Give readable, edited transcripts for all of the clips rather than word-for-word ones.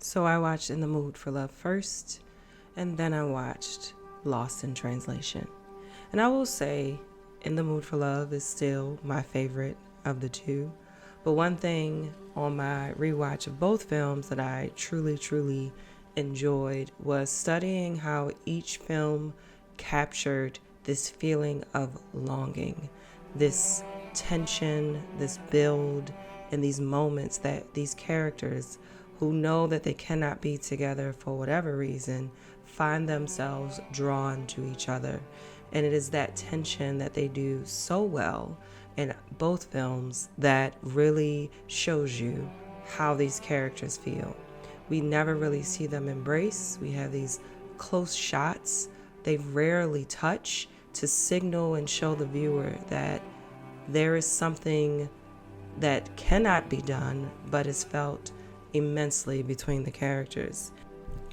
So I watched In the Mood for Love first, and then I watched Lost in Translation. And I will say, In the Mood for Love is still my favorite of the two. But one thing on my rewatch of both films that I truly enjoyed was studying how each film captured this feeling of longing, this tension, this build, and these moments that these characters who know that they cannot be together for whatever reason find themselves drawn to each other. And it is that tension that they do so well in both films that really shows you how these characters feel. We never really see them embrace. We have these close shots. They rarely touch to signal and show the viewer that there is something that cannot be done, but is felt immensely between the characters.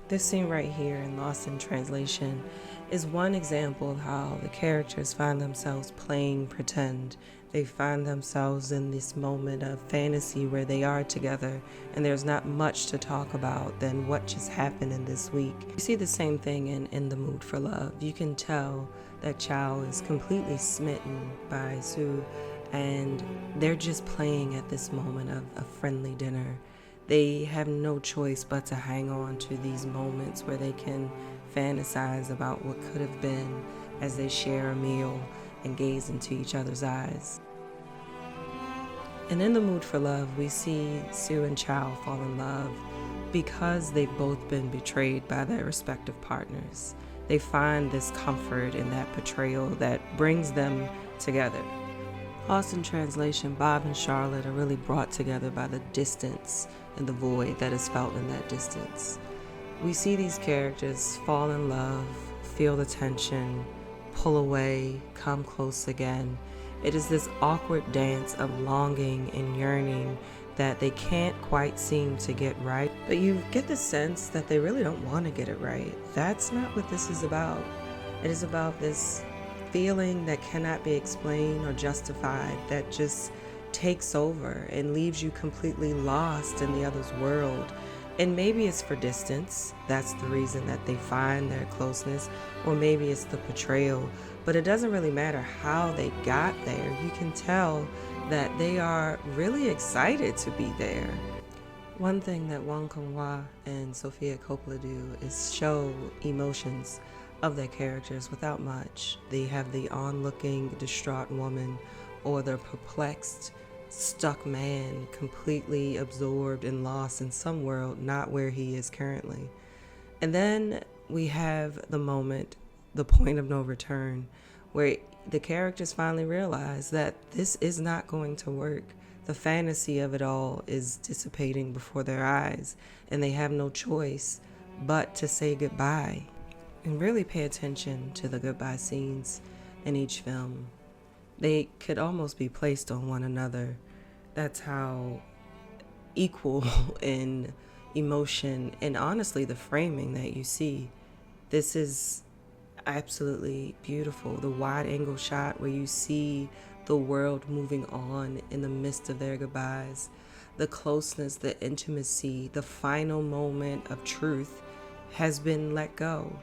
This scene right here in Lost in Translation is one example of how the characters find themselves playing pretend. They find themselves in this moment of fantasy where they are together and there's not much to talk about than what just happened in this week. You see the same thing in The Mood for Love. You can tell that Chow is completely smitten by Sue, and they're just playing at this moment of a friendly dinner. They have no choice but to hang on to these moments where they can fantasize about what could have been as they share a meal and gaze into each other's eyes. And in The Mood for Love, we see Sue and Chow fall in love because they've both been betrayed by their respective partners. They find this comfort in that betrayal that brings them together. Lost in Translation, Bob and Charlotte are really brought together by the distance and the void that is felt in that distance. We see these characters fall in love, feel the tension, pull away, come close again. It is this awkward dance of longing and yearning that they can't quite seem to get right. But you get the sense that they really don't want to get it right. That's not what this is about. It is about this feeling that cannot be explained or justified that just takes over and leaves you completely lost in the other's world. And maybe it's for distance. That's the reason that they find their closeness. Or maybe it's the betrayal. But it doesn't really matter how they got there. You can tell that they are really excited to be there. One thing that Wong and Sofia Coppola do is show emotions of their characters without much. They have the onlooking, distraught woman, or the perplexed, stuck man, completely absorbed and lost in some world not where he is currently. And then we have the moment, the point of no return, where the characters finally realize that this is not going to work. The fantasy of it all is dissipating before their eyes, and they have no choice but to say goodbye. And really pay attention to the goodbye scenes in each film. They could almost be placed on one another. That's how equal in emotion and honestly the framing that you see. This is absolutely beautiful. The wide angle shot where you see the world moving on in the midst of their goodbyes. The closeness, the intimacy, the final moment of truth has been let go.